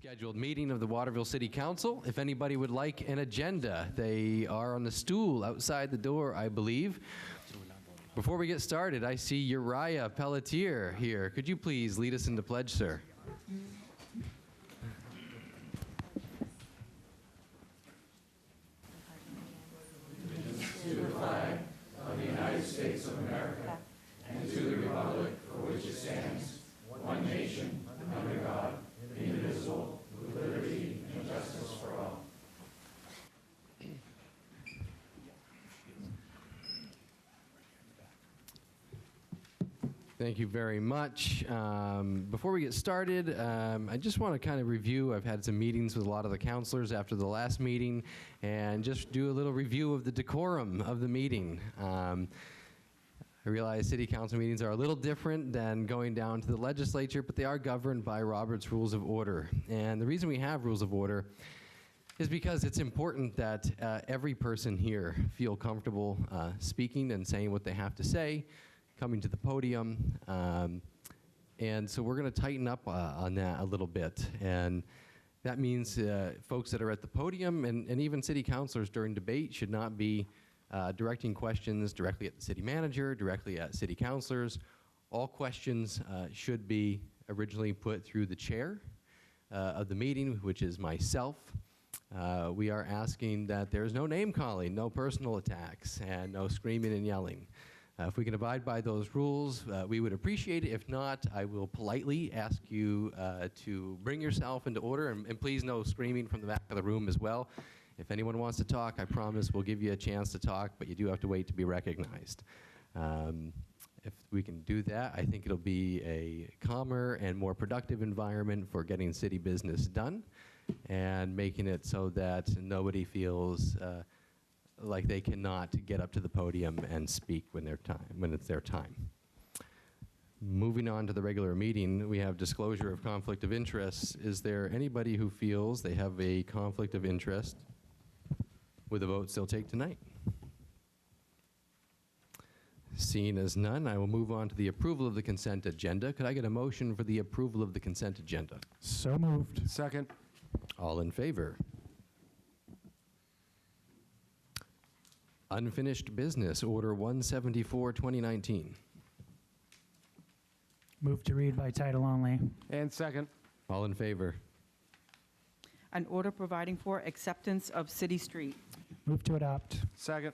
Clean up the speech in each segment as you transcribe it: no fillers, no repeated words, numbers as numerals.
Scheduled meeting of the Waterville City Council. If anybody would like an agenda, they are on the stool outside the door, I believe. Before we get started, I see Uriah Pelletier here. Could you please lead us into pledge, sir? To the flag of the United States of America and to the republic for which it stands, one nation, under God, indivisible, with liberty and justice for all. Thank you very much. Before we get started, I just want to kind of review. I've had some meetings with a lot of the counselors after the last meeting and just do a little review of the decorum of the meeting. I realize city council meetings are a little different than going down to the legislature, but they are governed by Robert's Rules of Order. And the reason we have rules of order is because it's important that every person here feel comfortable speaking and saying what they have to say, coming to the podium. And so we're going to tighten up on that a little bit. And that means folks that are at the podium and even city councilors during debate should not be directing questions directly at the city manager, directly at city councilors. All questions should be originally put through the chair of the meeting, which is myself. We are asking that there's no name calling, no personal attacks, and no screaming and yelling. If we can abide by those rules, we would appreciate it. If not, I will politely ask you to bring yourself into order, and please no screaming from the back of the room as well. If anyone wants to talk, I promise we'll give you a chance to talk, but you do have to wait to be recognized. If we can do that, I think it'll be a calmer and more productive environment for getting city business done and making it so that nobody feels like they cannot get up to the podium and speak when it's their time. Moving on to the regular meeting, we have disclosure of conflict of interest. Is there anybody who feels they have a conflict of interest with the votes they'll take tonight? Seeing as none, I will move on to the approval of the consent agenda. Could I get a motion for the approval of the consent agenda? So moved. Second. All in favor? Unfinished business, Order 174, 2019. Move to read by title only. And second. All in favor? An order providing for acceptance of city street. Move to adopt. Second.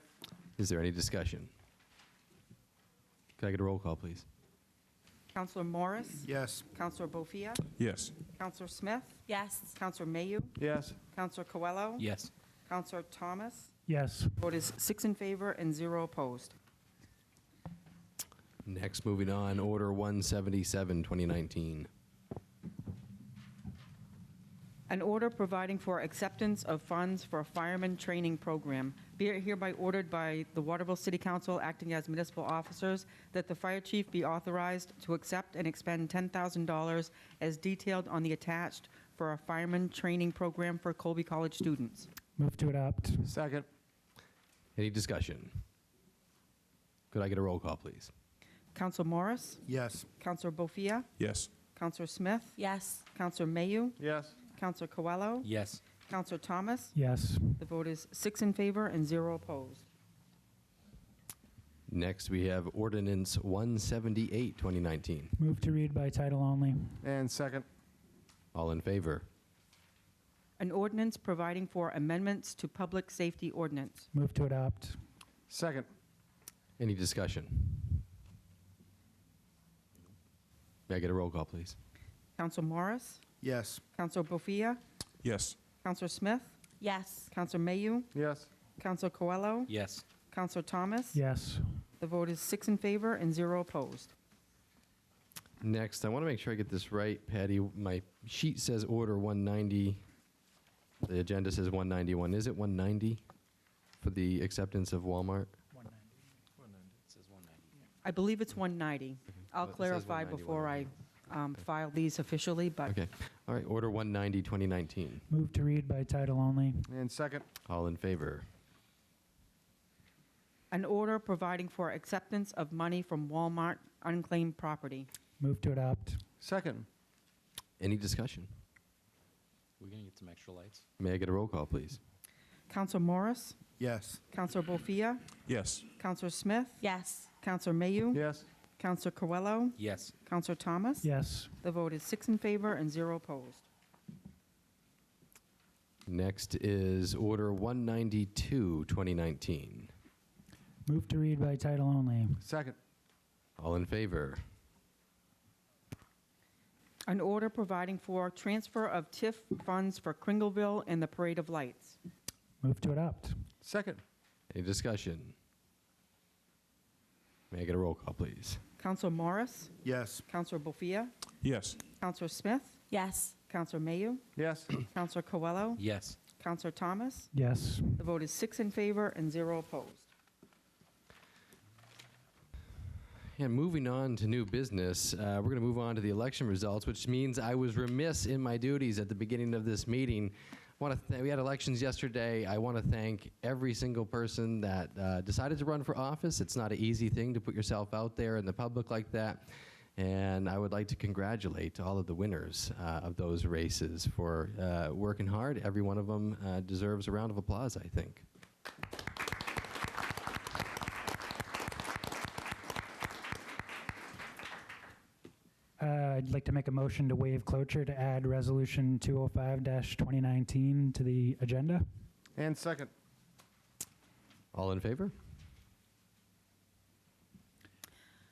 Is there any discussion? Could I get a roll call, please? Councilor Morris? Yes. Councilor Bofia? Yes. Councilor Smith? Yes. Councilor Mayu? Yes. Councilor Coelho? Yes. Councilor Thomas? Yes. Vote is 6 in favor and 0 opposed. Next, moving on, Order 177, 2019. An order providing for acceptance of funds for a fireman training program. Be it hereby ordered by the Waterville City Council acting as municipal officers that the fire chief be authorized to accept and expend $10,000 as detailed on the attached for a fireman training program for Colby College students. Move to adopt. Second. Any discussion? Could I get a roll call, please? Councilor Morris? Yes. Councilor Bofia? Yes. Councilor Smith? Yes. Councilor Mayu? Yes. Councilor Coelho? Yes. Councilor Thomas? Yes. The vote is 6 in favor and 0 opposed. Next, we have Ordinance 178, 2019. Move to read by title only. And second. All in favor? An ordinance providing for amendments to public safety ordinance. Move to adopt. Second. Any discussion? May I get a roll call, please? Councilor Morris? Yes. Councilor Bofia? Yes. Councilor Smith? Yes. Councilor Mayu? Yes. Councilor Coelho? Yes. Councilor Thomas? Yes. The vote is 6 in favor and 0 opposed. Next, I want to make sure I get this right, Patty. My sheet says Order 190. The agenda says 191. Is it 190 for the acceptance of Walmart? 190. It says 190. I believe it's 190. I'll It says clarify 190, before I file these officially, but Okay. All right. Order 190, 2019. Move to read by title only. And second. All in favor? an order providing for acceptance of money from Walmart unclaimed property. Move to adopt. Second. Any discussion? We're going to get some extra lights. May I get a roll call, please? Counselor Morris, Yes. Counselor Bofia, Yes. Counselor Smith, Yes. Counselor Mayu, Yes. Counselor Coelho, Yes. Counselor Thomas. Yes. The vote is 6 in favor and 0 opposed. Next is Order 192, 2019. Move to read by title only. Second. All in favor? An order providing for transfer of TIF funds for Kringleville and the Parade of Lights. Move to adopt. Second. Any discussion? May I get a roll call, please? Counselor Morris, Yes. Counselor Bofia, Yes. Counselor Smith, Yes. Counselor Mayu, Yes. Counselor Coelho, Yes. Counselor Thomas. Yes. The vote is 6 in favor and 0 opposed. And moving on to new business, we're going to move on to the election results, which means I was remiss in my duties at the beginning of this meeting. We had elections yesterday. I want to thank every single person that decided to run for office. It's not an easy thing to put yourself out there in the public like that. And I would like to congratulate all of the winners of those races for working hard. Every one of them deserves a round of applause, I think. I'd like to make a motion to waive cloture to add Resolution 205-2019 to the agenda. And second. All in favor?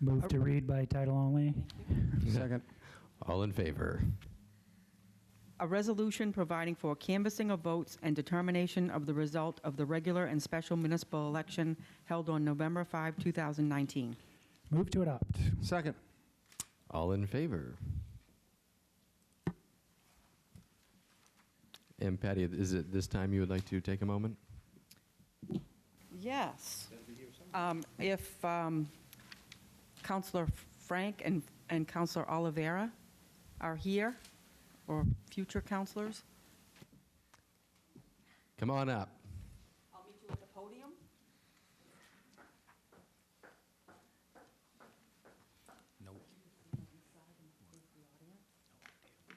Move to read by title only. Second. All in favor? A resolution providing for canvassing of votes and determination of the result of the regular and special municipal election held on November 5, 2019. Move to adopt. Second. All in favor? And Patty, is it this time you would like to take a moment? Yes. If Counselor Frank and Counselor Oliveira are here, or future counselors. Come on up. I'll meet you at the podium. Nope.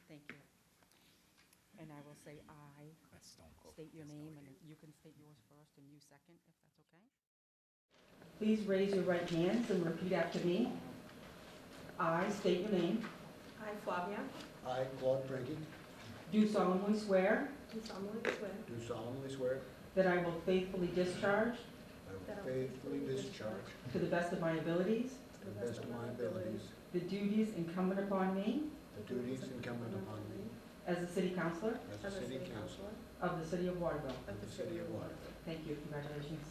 Thank you. And I will say aye, That's Stone Cold. state your name, and you can state yours first and you second, if that's okay. Please raise your right hands and repeat after me. I state your name. I, Flavia, I, Claude Frankie, Do solemnly swear do solemnly swear do solemnly swear that I will faithfully discharge, I will faithfully discharge, to the best of my abilities, to the best of my abilities, the duties incumbent upon me the duties incumbent upon me as a city councillor as a city councilor of the city of Waterville. of the city of Waterville. Thank you. Congratulations.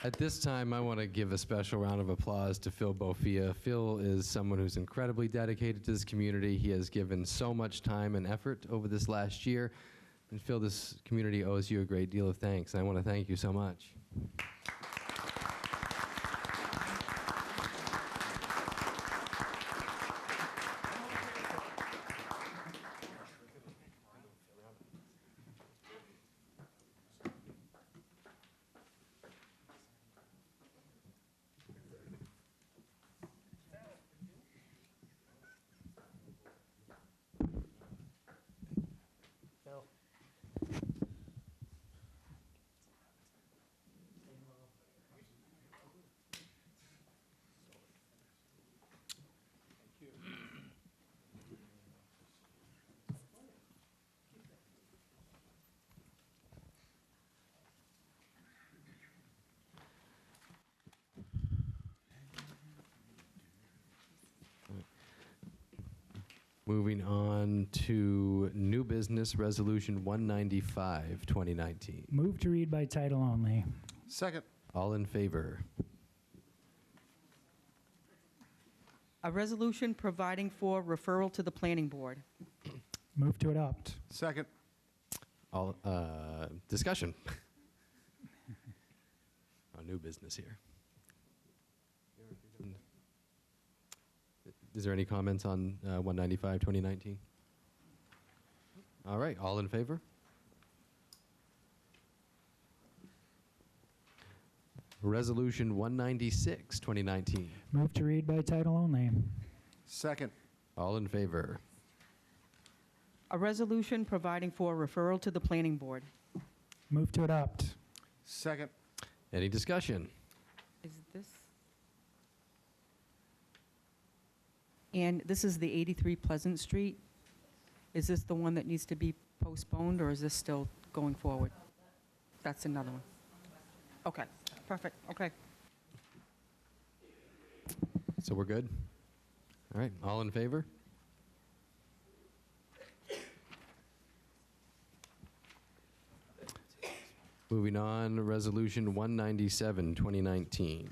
At this time, I want to give a special round of applause to Phil Bofia. Phil is someone who's incredibly dedicated to this community. He has given so much time and effort over this last year. And Phil, this community owes you a great deal of thanks, and I want to thank you so much. Moving on to new business, Resolution 195, 2019. Move to read by title only. Second. All in favor? A resolution providing for referral to the planning board. Move to adopt. Second. All, discussion. On new business here. Is there any comments on 195, 2019? All right, all in favor? Resolution 196, 2019. Move to read by title only. Second. All in favor? A resolution providing for referral to the planning board. Move to adopt. Second. Any discussion? Is this? And this is the 83 Pleasant Street. Is this the one that needs to be postponed, or is this still going forward? That's another one. Okay, perfect, okay. So we're good? All right, all in favor? Moving on, Resolution 197, 2019.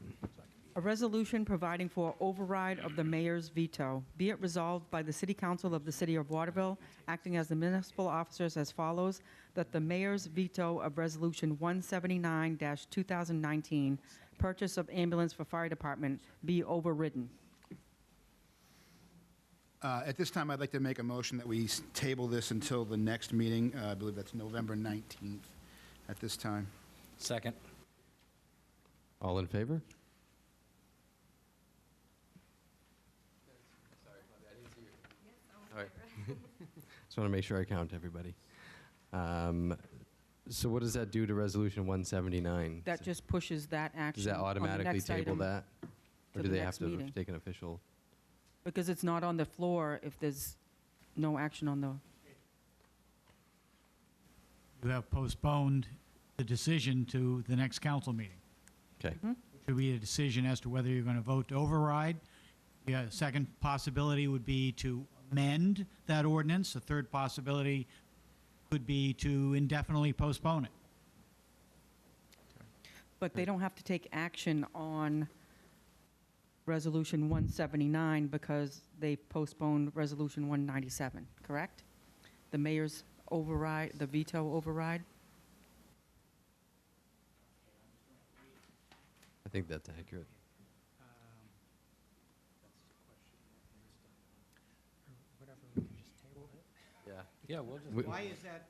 A resolution providing for override of the mayor's veto. Be it resolved by the City Council of the City of Waterville, acting as the municipal officers as follows, that the mayor's veto of Resolution 179-2019, purchase of ambulance for fire department, be overridden. At this time, I'd like to make a motion that we table this until the next meeting. I believe that's November 19th at this time. Second. All in favor? All right. Just want to make sure I count everybody. So what does that do to Resolution 179? That just pushes that action Does that on the automatically next table item, that? to Or do the they have next to meeting. take an official? Because it's not on the floor if there's no action on the, You have postponed the decision to the next council meeting. Okay. Should be a decision as to whether you're going to vote to override. Yeah, second possibility would be to amend that ordinance. The third possibility could be to indefinitely postpone it. but they don't have to take action on Resolution 179 because they postponed Resolution 197, correct? The mayor's override, the veto override? I think that's accurate. Yeah. Yeah, we'll just. We- Why is that?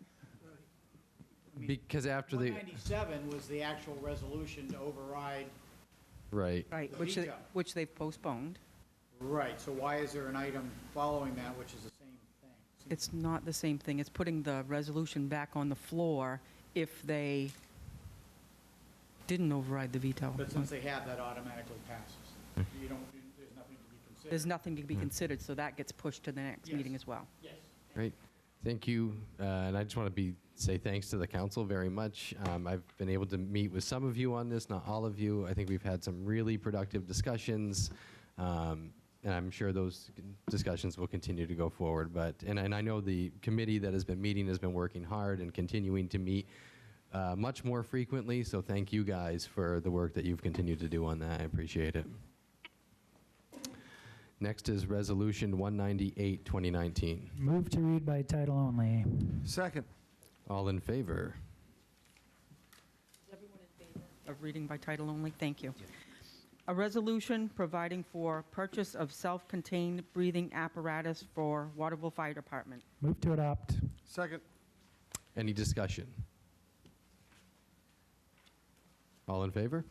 Because after the, 197 was the actual resolution to override. right. Right, The which, veto. which they've postponed. Right, so why is there an item following that which is the same thing? It's not the same thing. It's putting the resolution back on the floor if they didn't override the veto. But since they have, that automatically passes. You don't, there's nothing to be considered. There's nothing to be considered, so that gets pushed to the next Yes. meeting as well. Yes. Great. Thank you. And I just want to say thanks to the council very much. I've been able to meet with some of you on this, not all of you. I think we've had some really productive discussions. And I'm sure those discussions will continue to go forward. And I know the committee that has been meeting has been working hard and continuing to meet much more frequently. So thank you guys for the work that you've continued to do on that. I appreciate it. Next is Resolution 198, 2019. Move to read by title only. Second. All in favor? Of reading by title only, thank you. A resolution providing for purchase of self-contained breathing apparatus for Waterville Fire Department. Move to adopt. Second. Any discussion? All in favor?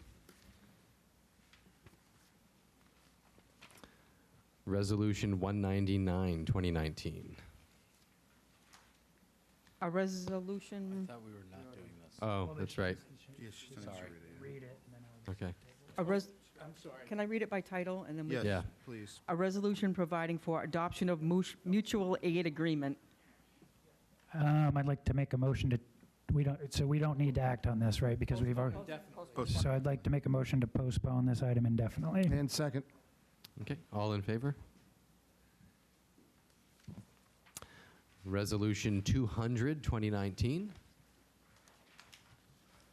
Resolution 199, 2019. A resolution, Thought we were not doing this. Oh, that's right. Sorry. Read it, and then Okay. I'm sorry. can I read it by title and then we? Yes, Yeah. please. A resolution providing for adoption of mutual aid agreement. I'd like to make a motion to, we don't need to act on this, right? Because we've already, so I'd like to make a motion to postpone this item indefinitely. And second. Okay. All in favor? Resolution 200, 2019.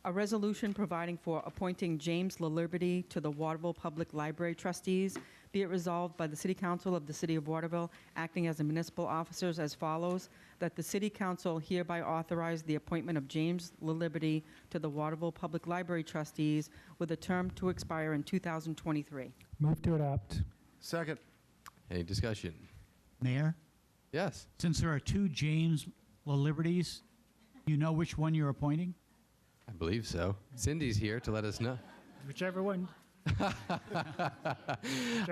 A resolution providing for appointing James LaLiberty to the Waterville Public Library Trustees. Be it resolved by the City Council of the City of Waterville, acting as the municipal officers as follows, that the City Council hereby authorize the appointment of James LaLiberty to the Waterville Public Library Trustees with a term to expire in 2023. Move to adopt. Second. Any discussion? Mayor, Yes. since there are two James LaLibertys, you know which one you're appointing? I believe so. Cindy's here to let us know. Whichever one.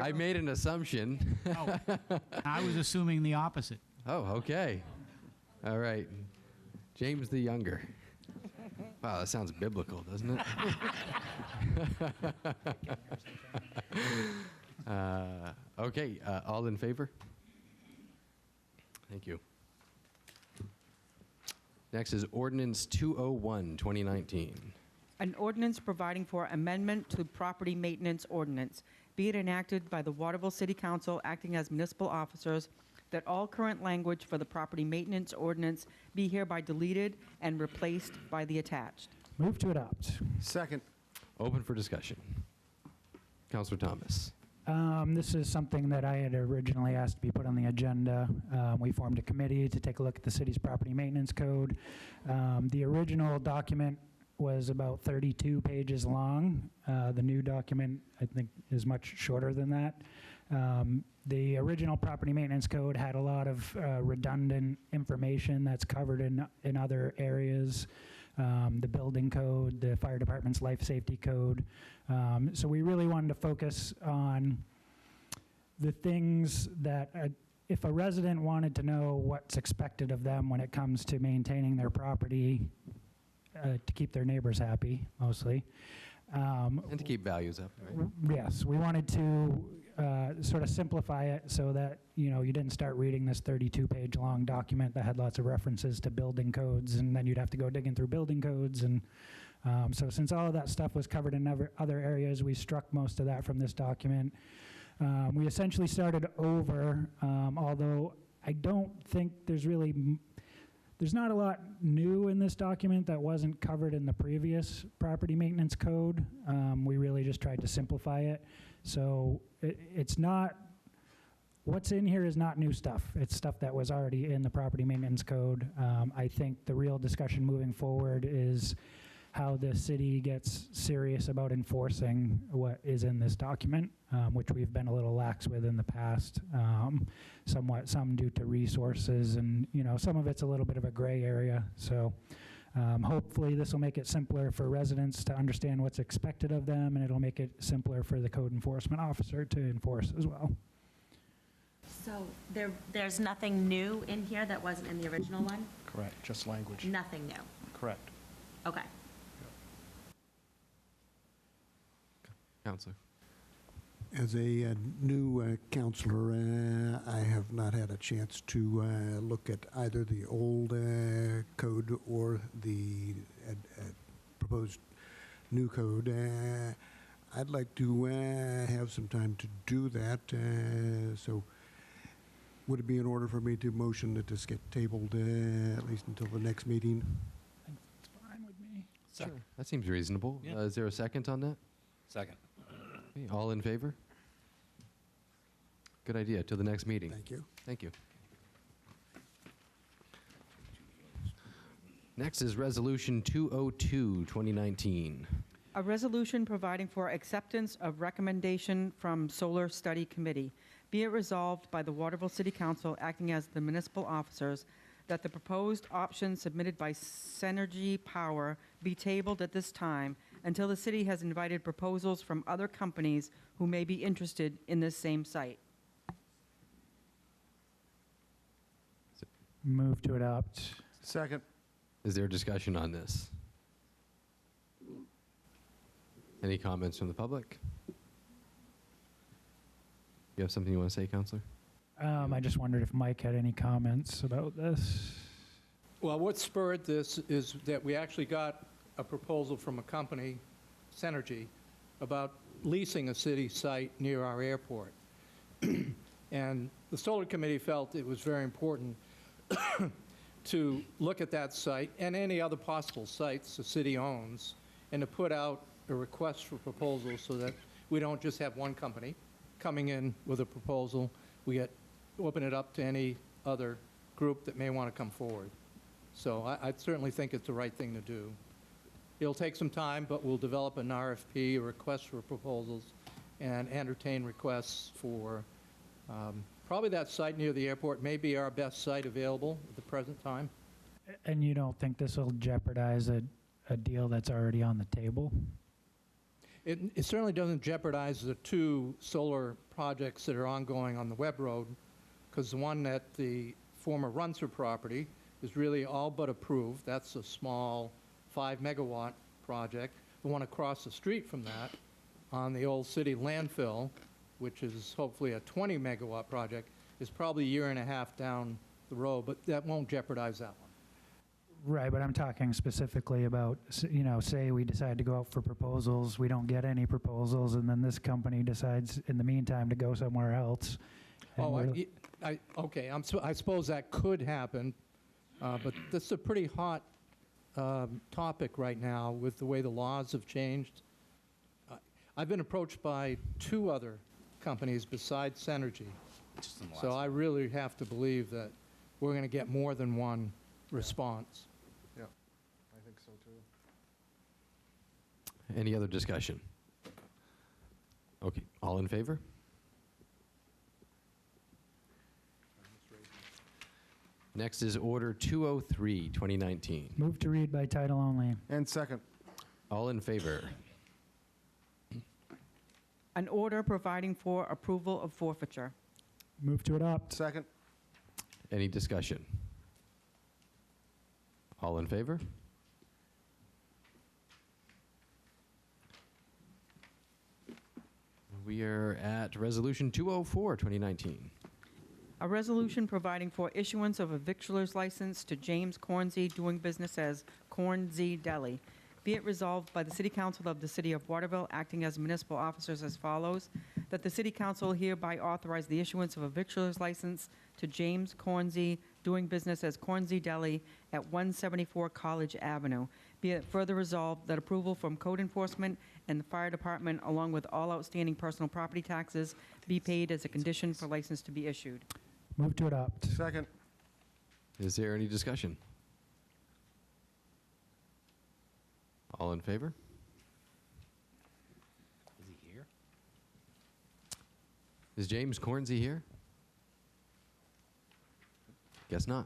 I made an assumption. Oh, I was assuming the opposite. Oh, okay. All right. James the Younger. Wow, that sounds biblical, doesn't it? Okay, all in favor? Thank you. Next is Ordinance 201, 2019. An ordinance providing for amendment to property maintenance ordinance, be it enacted by the Waterville City Council acting as municipal officers, that all current language for the property maintenance ordinance be hereby deleted and replaced by the attached. Move to adopt. Second. Open for discussion. Councilor Thomas. This is something that I had originally asked to be put on the agenda. We formed a committee to take a look at the city's property maintenance code. The original document was about 32 pages long. The new document, I think, is much shorter than that. The original property maintenance code had a lot of redundant information that's covered in other areas. The building code, the fire department's life safety code. So we really wanted to focus on the things that, if a resident wanted to know what's expected of them when it comes to maintaining their property, to keep their neighbors happy, mostly. And to keep values up, right? Yes, we wanted to sort of simplify it so that, you know, you didn't start reading this 32-page long document that had lots of references to building codes, and then you'd have to go digging through building codes. And so since all of that stuff was covered in other areas, we struck most of that from this document. We essentially started over, although I don't think there's not a lot new in this document that wasn't covered in the previous property maintenance code. We really just tried to simplify it. So it's not, what's in here is not new stuff. It's stuff that was already in the property maintenance code. I think the real discussion moving forward is how the city gets serious about enforcing what is in this document, which we've been a little lax with in the past, some due to resources, and some of it's a little bit of a gray area. So hopefully this will make it simpler for residents to understand what's expected of them, and it'll make it simpler for the code enforcement officer to enforce as well. So there's nothing new in here that wasn't in the original one? Correct, just language. Nothing new? Correct. Okay. Counselor. As a new counselor, I have not had a chance to look at either the old code or the proposed new code. I'd like to have some time to do that. So would it be in order for me to motion that this get tabled at least until the next meeting? It's fine with me. Sure. That seems reasonable. Yeah. Is there a second on that? Second. Okay, all in favor? Good idea. Till the next meeting. Thank you. Thank you. Next is Resolution 202, 2019. A resolution providing for acceptance of recommendation from Solar Study Committee. Be it resolved by the Waterville City Council acting as the municipal officers that the proposed option submitted by Synergy Power be tabled at this time until the city has invited proposals from other companies who may be interested in this same site. Move to adopt. Second. Is there a discussion on this? Any comments from the public? You have something you want to say, Counselor? I just wondered if Mike had any comments about this. Well, what spurred this is that we actually got a proposal from a company, Synergy, about leasing a city site near our airport. And the Solar Committee felt it was very important to look at that site and any other possible sites the city owns, and to put out a request for proposals so that we don't just have one company coming in with a proposal. We open it up to any other group that may want to come forward. So I certainly think it's the right thing to do. It'll take some time, but we'll develop an RFP, a request for proposals, and entertain requests for probably that site near the airport may be our best site available at the present time. And you don't think this will jeopardize a deal that's already on the table? It certainly doesn't jeopardize the two solar projects that are ongoing on the Webb Road, because the one at the former Runser property is really all but approved. That's a small 5-megawatt project. The one across the street from that on the old city landfill, which is hopefully a 20-megawatt project, is probably a year and a half down the road, but that won't jeopardize that one. Right, but I'm talking specifically about, say we decide to go out for proposals, we don't get any proposals, and then this company decides in the meantime to go somewhere else. and Oh, we're- okay, I suppose that could happen, but this is a pretty hot topic right now with the way the laws have changed. I've been approached by 2 other companies besides Synergy, Just in the so last I really have to believe that we're going to get more than one response. I think so, too. Any other discussion? Okay, all in favor? Next is Order 203, 2019. Move to read by title only. And second. All in favor? An order providing for approval of forfeiture. Move to adopt. Second. Any discussion? All in favor? We are at Resolution 204, 2019. A resolution providing for issuance of a victualer's license to James Cornsey, doing business as Cornsey Deli. Be it resolved by the City Council of the City of Waterville, acting as municipal officers as follows, that the City Council hereby authorize the issuance of a victualer's license to James Cornsey, doing business as Cornsey Deli at 174 College Avenue. Be it further resolved that approval from code enforcement and the fire department, along with all outstanding personal property taxes, be paid as a condition for license to be issued. Move to adopt. Second. Is there any discussion? All in favor? Is he here? Is James Cornsey here? Guess not.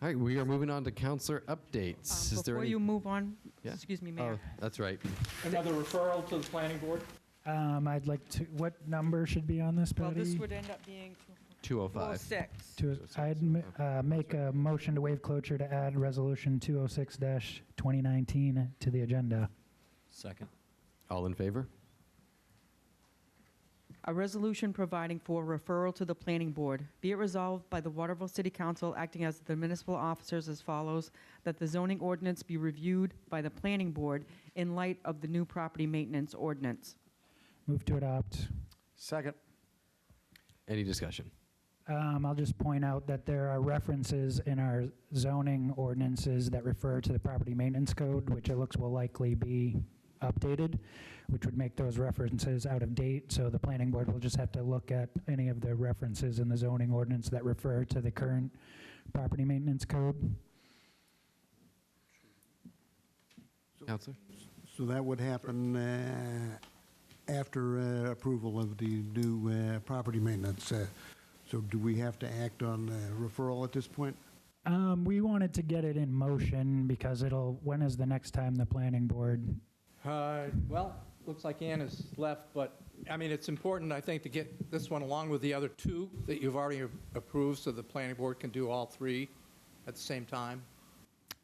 All right, we are moving on to counselor updates. Is there Before any? you move on, Yeah? excuse me, Mayor. Oh, that's right. Another referral to the planning board? I'd like to, what number should be on this, Well, Patty? this would end up being 205. 206. I'd make a motion to waive cloture to add Resolution 206-2019 to the agenda. Second. All in favor? A resolution providing for referral to the planning board. Be it resolved by the Waterville City Council, acting as the municipal officers as follows, that the zoning ordinance be reviewed by the planning board in light of the new property maintenance ordinance. Move to adopt. Second. Any discussion? I'll just point out that there are references in our zoning ordinances that refer to the property maintenance code, which it looks will likely be updated, which would make those references out of date. So the planning board will just have to look at any of the references in the zoning ordinance that refer to the current property maintenance code. Counselor? So that would happen after approval of the new property maintenance. So do we have to act on referral at this point? We wanted to get it in motion because when is the next time the planning board? Well, looks like Ann has left, but, I mean, it's important, I think, to get this one along with the other 2 that you've already approved, so the planning board can do all 3 at the same time.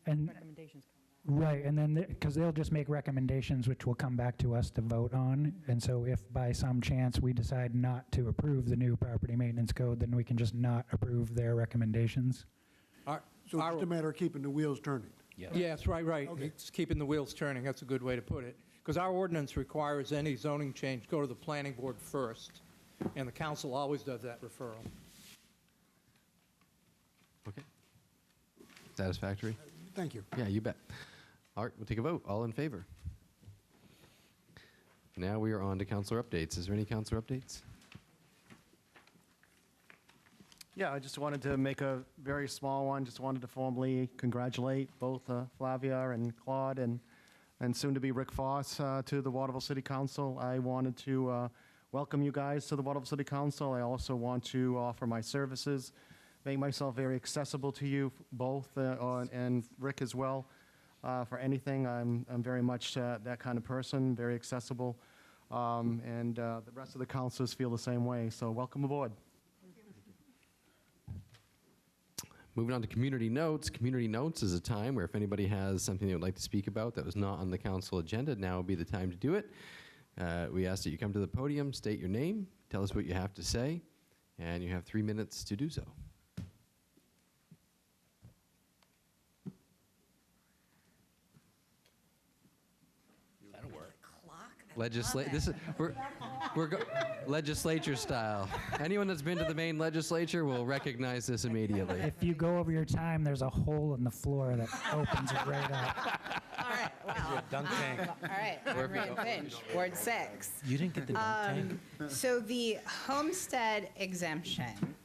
And Recommendations. right, and then because they'll just make recommendations which will come back to us to vote on. And so if by some chance we decide not to approve the new property maintenance code, then we can just not approve their recommendations. So it's just a matter of keeping the wheels turning. Yes. Yes, right. Okay. It's keeping the wheels turning, that's a good way to put it. Because our ordinance requires any zoning change go to the planning board first, and the council always does that referral. Okay. Satisfactory? Thank you. Yeah, you bet. All right, we'll take a vote. All in favor? Now we are on to counselor updates. Is there any counselor updates? Yeah, I just wanted to make a very small one. Just wanted to formally congratulate both Flavia and Claude and soon-to-be Rick Foss to the Waterville City Council. I wanted to welcome you guys to the Waterville City Council. I also want to offer my services, make myself very accessible to you both, and Rick as well. for anything. I'm very much that kind of person, very accessible, and the rest of the councilors feel the same way. So welcome aboard. Moving on to community notes. Community notes is a time where if anybody has something they would like to speak about that was not on the council agenda, now would be the time to do it. We ask that you come to the podium, state your name, tell us what you have to say, and you have 3 minutes to do so. That'll work. Legislature style. Anyone that's been to the Maine legislature will recognize this immediately. If you go over your time, there's a hole in the floor that opens it right up. All right, well. Dunk tank. All right, I'm Rand Finch, Ward 6. You didn't get the dunk tank? So the homestead exemption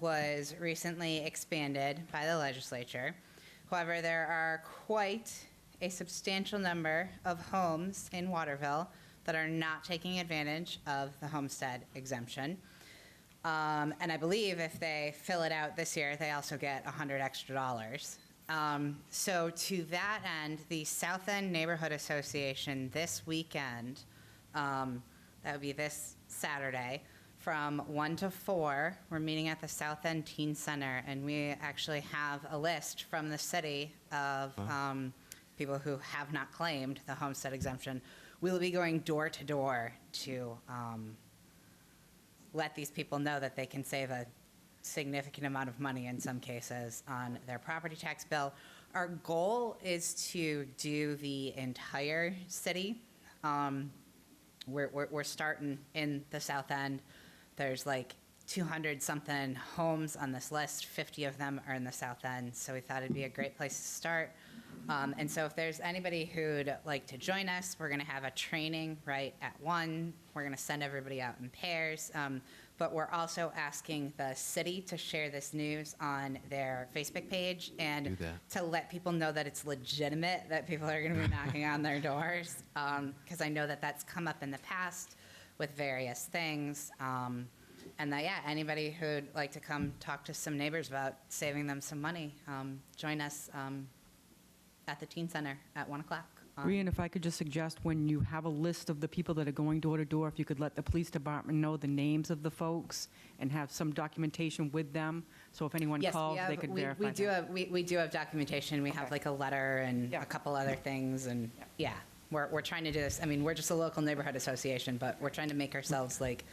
was recently expanded by the legislature. However, there are quite a substantial number of homes in Waterville that are not taking advantage of the homestead exemption. And I believe if they fill it out this year, they also get $100 extra. So to that end, the South End Neighborhood Association this weekend, that would be this Saturday, from 1 to 4, we're meeting at the South End Teen Center, and we actually have a list from the city of people who have not claimed the homestead exemption. We will be going door to door to let these people know that they can save a significant amount of money in some cases on their property tax bill. Our goal is to do the entire city. We're starting in the South End. There's like 200-something homes on this list. 50 of them are in the South End, so we thought it'd be a great place to start. And so if there's anybody who'd like to join us, we're going to have a training right at 1. We're going to send everybody out in pairs. But we're also asking the city to share this news on their Facebook page and to let people know that it's legitimate, that people are going to be knocking on their doors. Because I know that that's come up in the past with various things. And that, yeah, anybody who'd like to come talk to some neighbors about saving them some money, join us at the Teen Center at 1 o'clock. Brian, if I could just suggest, when you have a list of the people that are going door to door, if you could let the police department know the names of the folks and have some documentation with them, so if anyone calls, they could verify that. We do have documentation. We have like a letter and a couple other things, and yeah, we're trying to do this. I mean, we're just a local neighborhood association, but we're trying to make ourselves like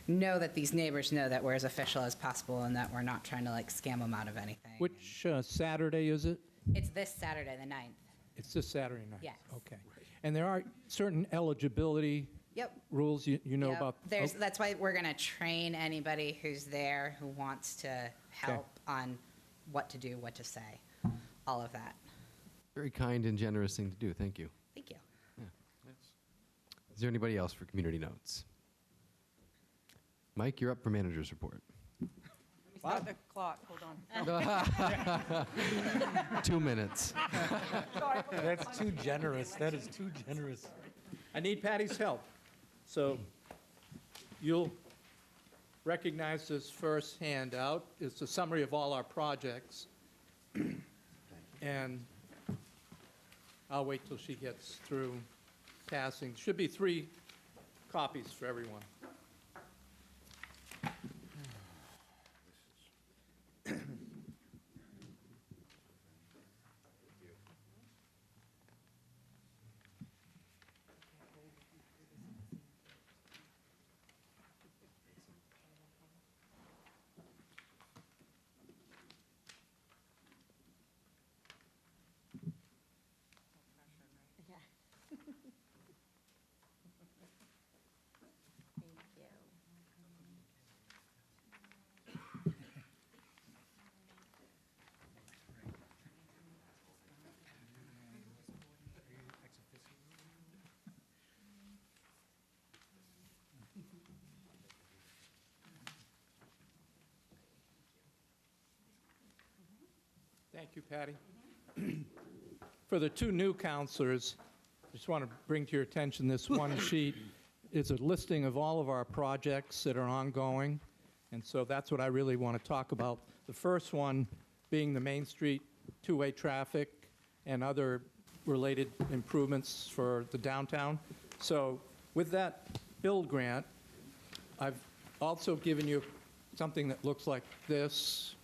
know that these neighbors know that we're as official as possible and that we're not trying to like scam them out of anything. Which Saturday is it? It's this Saturday, the 9th. It's this Saturday night? Yes. Okay. And there are certain eligibility rules you know about? That's why we're going to train anybody who's there who wants to help on what to do, what to say, all of that. Very kind and generous thing to do. Thank you. Thank you. Yeah. Is there anybody else for community notes? Mike, you're up for manager's report. Start the clock, hold on. 2 minutes. That's too generous. That is too generous. I need Patty's help. So you'll recognize this first handout. It's a summary of all our projects. And I'll wait till she gets through passing. Should be 3 copies for everyone. Thank you, Patty. For the 2 new counselors, I just want to bring to your attention this one sheet. It's a listing of all of our projects that are ongoing, and so that's what I really want to talk about. The first one being the Main Street two-way traffic and other related improvements for the downtown. So with that build grant, I've also given you something that looks like this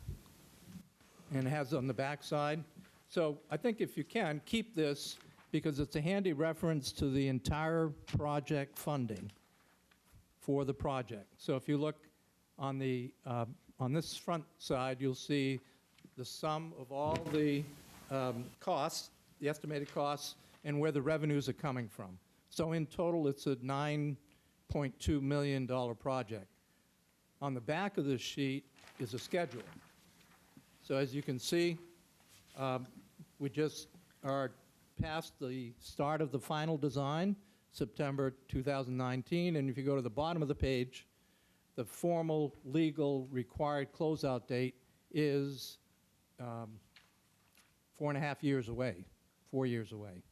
and has on the back side. So I think if you can, keep this because it's a handy reference to the entire project funding for the project. So if you look on this front side, you'll see the sum of all the costs, the estimated costs, and where the revenues are coming from. So in total, it's a $9.2 million project. On the back of this sheet is a schedule. So as you can see, we just are past the start of the final design, September 2019, and if you go to the bottom of the page, the formal legal required closeout date is 4.5 years away, 4 years away,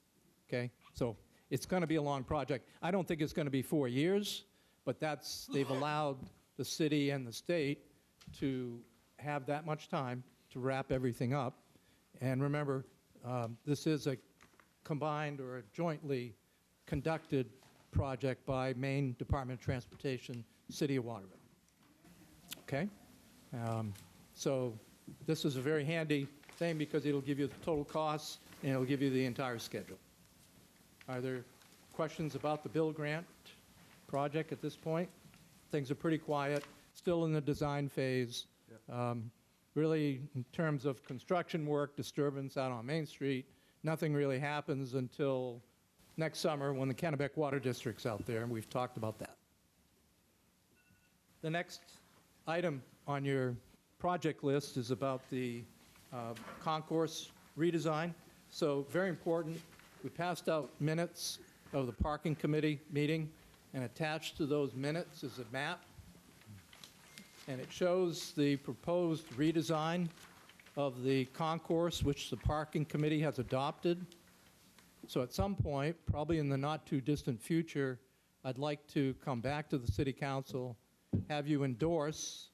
okay? So it's going to be a long project. I don't think it's going to be 4 years, but they've allowed the city and the state to have that much time to wrap everything up. And remember, this is a combined or a jointly conducted project by Maine Department of Transportation, City of Waterville. Okay? So this is a very handy thing because it'll give you the total costs and it'll give you the entire schedule. Are there questions about the Bill Grant project at this point? Things are pretty quiet, still in the design phase. Really, in terms of construction work, disturbance out on Main Street, nothing really happens until next summer when the Kennebec Water District's out there, and we've talked about that. The next item on your project list is about the concourse redesign. So very important, we passed out minutes of the parking committee meeting, and attached to those minutes is a map, and it shows the proposed redesign of the concourse, which the parking committee has adopted. So at some point, probably in the not too distant future, I'd like to come back to the city council, have you endorse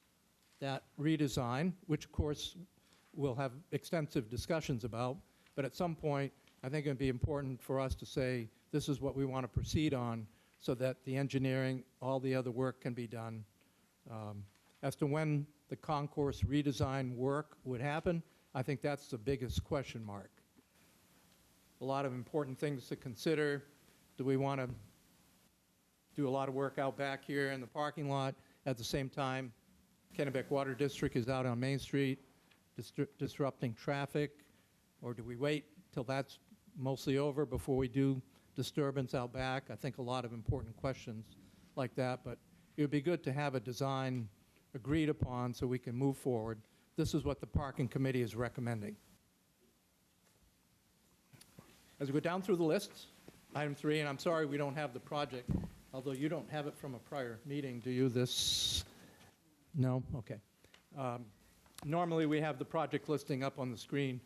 that redesign, which of course we'll have extensive discussions about, but at some point, I think it'd be important for us to say, this is what we want to proceed on, so that the engineering, all the other work can be done. As to when the concourse redesign work would happen, I think that's the biggest question mark. A lot of important things to consider. Do we want to do a lot of work out back here in the parking lot? At the same time, Kennebec Water District is out on Main Street disrupting traffic, or do we wait till that's mostly over before we do disturbance out back? I think a lot of important questions like that, but it would be good to have a design agreed upon so we can move forward. This is what the parking committee is recommending. As we go down through the list, item 3, and I'm sorry we don't have the project, although you don't have it from a prior meeting, do you? This, no? Okay. Normally we have the project listing up on the screen.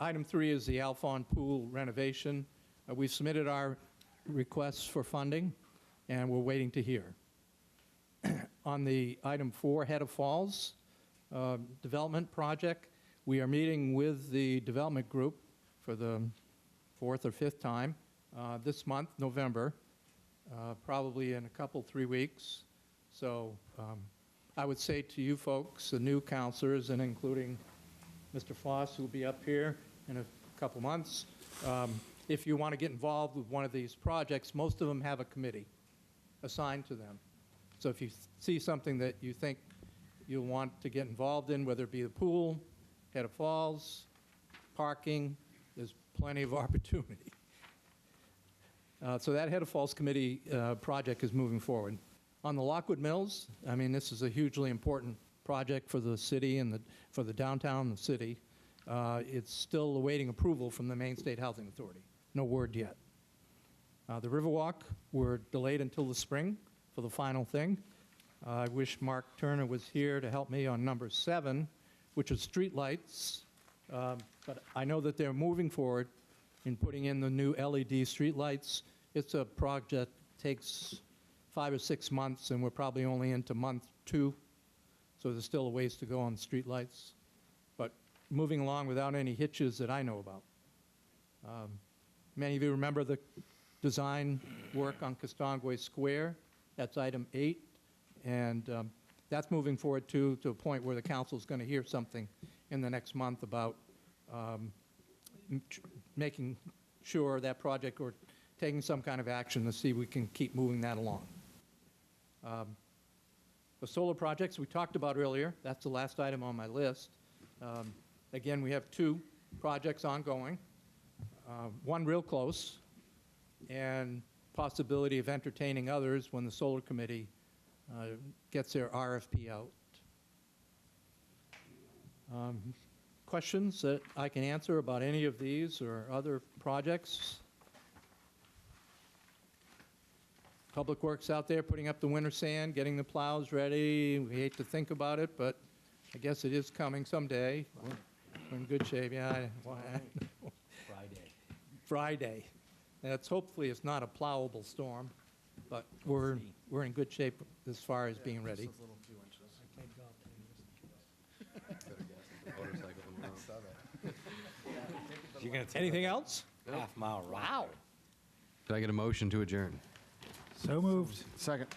Item 3 is the Alphon Pool renovation. We've submitted our requests for funding, and we're waiting to hear. On the item 4, Head of Falls development project, we are meeting with the development group for the 4th or 5th time this month, November, probably in a couple, 3 weeks. So I would say to you folks, the new counselors, and including Mr. Foss, who will be up here in a couple months, if you want to get involved with one of these projects, most of them have a committee assigned to them. So if you see something that you think you'll want to get involved in, whether it be the pool, Head of Falls, parking, there's plenty of opportunity. So that Head of Falls committee project is moving forward. On the Lockwood Mills, I mean, this is a hugely important project for the city and for the downtown and the city. It's still awaiting approval from the Maine State Housing Authority. No word yet. The Riverwalk, we're delayed until the spring for the final thing. I wish Mark Turner was here to help me on number 7, which is streetlights. But I know that they're moving forward in putting in the new LED streetlights. It's a project that takes 5 or 6 months, and we're probably only into month 2. So there's still a ways to go on streetlights. But moving along without any hitches that I know about. Many of you remember the design work on Castongway Square. That's item 8. And that's moving forward, too, to a point where the council's going to hear something in the next month about making sure that project or taking some kind of action to see if we can keep moving that along. The solar projects we talked about earlier, that's the last item on my list. Again, we have 2 projects ongoing, one real close, and possibility of entertaining others when the solar committee gets their RFP out. Questions that I can answer about any of these or other projects? Public Works out there putting up the winter sand, getting the plows ready. We hate to think about it, but I guess it is coming someday. We're in good shape, yeah. Friday. That's hopefully it's not a plowable storm, but we're in good shape as far as being ready. Anything else? Half-mile ride. Wow. Did I get a motion to adjourn? So moved. Second.